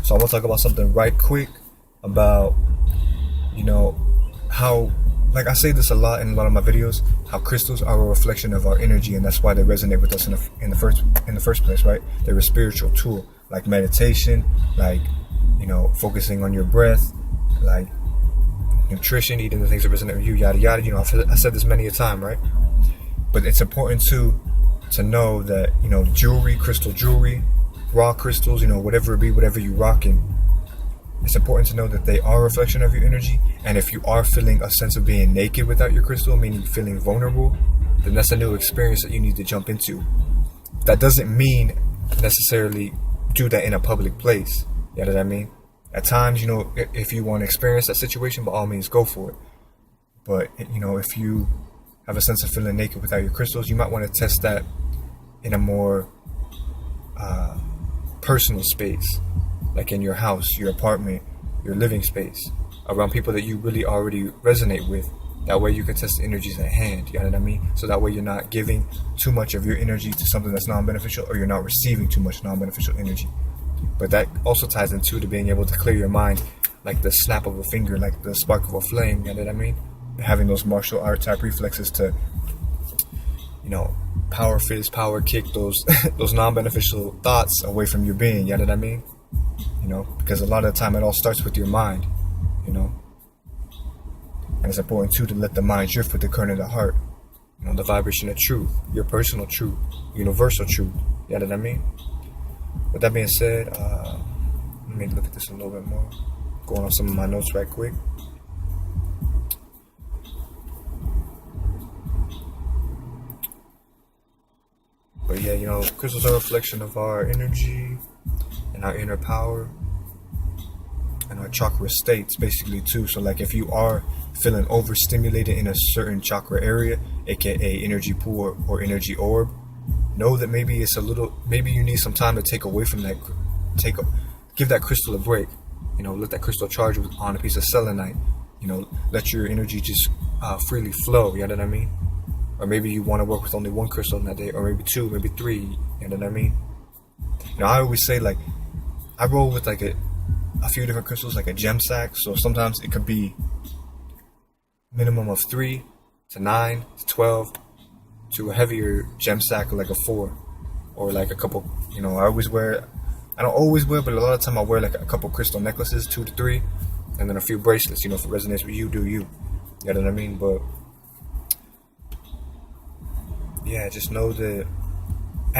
So I want to talk about something right quick about, how, like I say this a lot in a lot of my videos, how crystals are a reflection of our energy, and that's why they resonate with us in the first place, right? They're a spiritual tool, like meditation, like focusing on your breath, like nutrition, eating the things that resonate with you, yada yada. I said this many a time, right? But it's important to know that jewelry, crystal jewelry, raw crystals, whatever it be, whatever you rocking, it's important to know that they are a reflection of your energy. And if you are feeling a sense of being naked without your crystal, meaning feeling vulnerable, then that's a new experience that you need to jump into. That doesn't mean necessarily do that in a public place. You know what I mean? At times, if you want to experience that situation, by all means, go for it. But, if you have a sense of feeling naked without your crystals, you might want to test that in a more personal space, like in your house, your apartment, your living space, around people that you really already resonate with. That way you can test the energies at hand, you know what I mean? So that way you're not giving too much of your energy to something that's non-beneficial, or you're not receiving too much non-beneficial energy. But that also ties into to being able to clear your mind, like the snap of a finger, like the spark of a flame, you know what I mean? Having those martial art type reflexes to, power fist, power kick those those non-beneficial thoughts away from your being, you know what I mean? Because a lot of the time it all starts with your mind, and it's important too to let the mind drift with the current of the heart, the vibration of truth, your personal truth, universal truth, you know what I mean? With that being said, let me look at this a little bit more, going on some of my notes right quick. But yeah, crystals are a reflection of our energy and our inner power and our chakra states, basically, too. So like if you are feeling overstimulated in a certain chakra area, aka energy pool or energy orb, know that maybe you need some time to take away from that, give that crystal a break, let that crystal charge on a piece of selenite, let your energy just freely flow, you know what I mean? Or maybe you want to work with only one crystal in that day, or maybe two, maybe three, you know what I mean? I always say, like, I roll with like a few different crystals, like a gem sack. So sometimes it could be minimum of 3 to 9 to 12 to a heavier gem sack, like a 4, or like a couple. I don't always wear, but a lot of time I wear like a couple crystal necklaces, 2 to 3, and then a few bracelets. If it resonates with you, do you? You know what I mean? But yeah, just know that.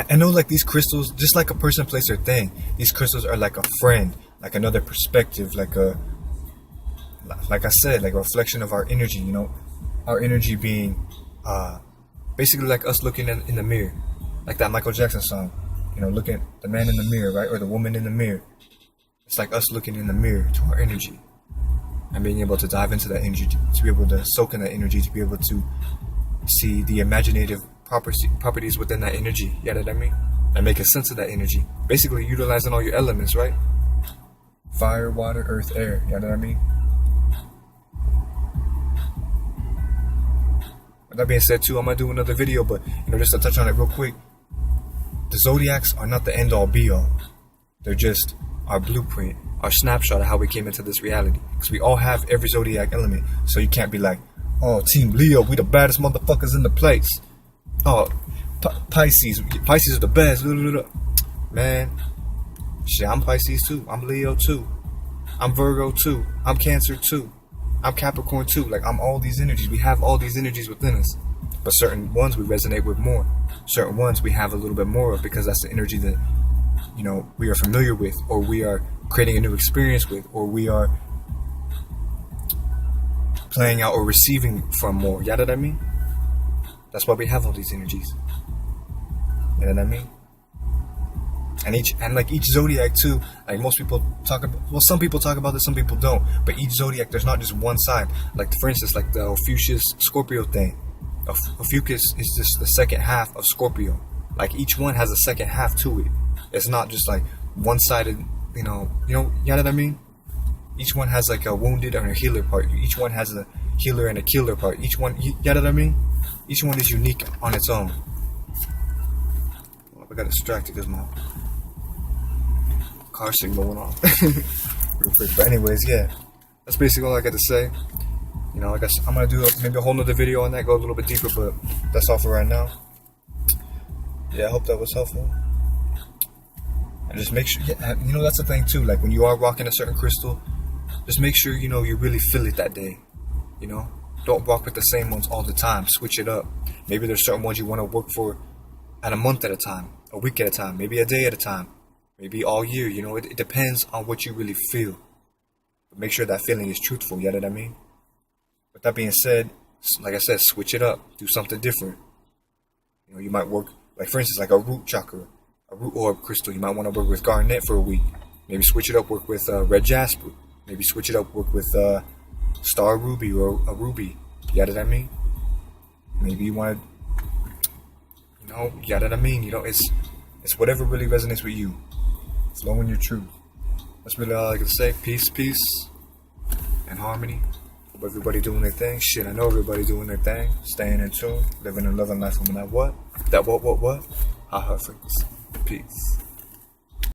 I know, like, these crystals, just like a person plays their thing, these crystals are like a friend, like another perspective, like I said, like a reflection of our energy, our energy being basically like us looking in the mirror, like that Michael Jackson song, looking at the man in the mirror, right? Or the woman in the mirror. It's like us looking in the mirror to our energy and being able to dive into that energy, to be able to soak in that energy, to be able to see the imaginative properties within that energy, you know what I mean? And make a sense of that energy. Basically utilizing all your elements, right? Fire, water, earth, air, you know what I mean? With that being said too, I'm gonna do another video, but just to touch on it real quick, the zodiacs are not the end all be all. They're just our blueprint, our snapshot of how we came into this reality. Because we all have every zodiac element. So you can't be like, oh, Team Leo, we the baddest motherfuckers in the place. Oh, Pisces are the best. Man, shit, I'm Pisces too. I'm Leo too. I'm Virgo too. I'm Cancer too. I'm Capricorn too. Like, I'm all these energies. We have all these energies within us. But certain ones we resonate with more. Certain ones we have a little bit more of, because that's the energy that, we are familiar with, or we are creating a new experience with, or we are playing out or receiving from more. You know what I mean? That's why we have all these energies. You know what I mean? And each zodiac too, like most people talk about, well, some people talk about this, some people don't. But each zodiac, there's not just one side. Like, for instance, like the Ophiuchus Scorpio thing. Ophiuchus is just the second half of Scorpio. Like, each one has a second half to it. It's not just like one-sided. You know what I mean? Each one has like a wounded and a healer part. Each one has a healer and a killer part. Each one, you know what I mean? Each one is unique on its own. I got distracted because my car signal went off real quick. But anyways, yeah, that's basically all I got to say. You know, I guess I'm gonna do maybe a whole nother video on that, go a little bit deeper, but that's all for right now. Yeah, I hope that was helpful. And just make sure, yeah, you know, that's the thing too. Like when you are rocking a certain crystal, just make sure, you know, you really feel it that day. You know, don't rock with the same ones all the time. Switch it up. Maybe there's certain ones you want to work for at a month at a time, a week at a time, maybe a day at a time, maybe all year. You know, it depends on what you really feel. But make sure that feeling is truthful. You know what I mean? With that being said, like I said, switch it up. Do something different. You know, you might work, like for instance, like a root chakra, a root orb crystal. You might want to work with garnet for a week. Maybe switch it up, work with red jasper. Maybe switch it up, work with star ruby or a ruby. You know what I mean? Maybe you want to, you know what I mean? You know, it's whatever really resonates with you. Flow in your truth. That's really all I can say. Peace, and harmony. Hope everybody doing their thing. Shit, I know everybody doing their thing. Staying in tune. Living and loving life from that what? That what? High frequency. Peace.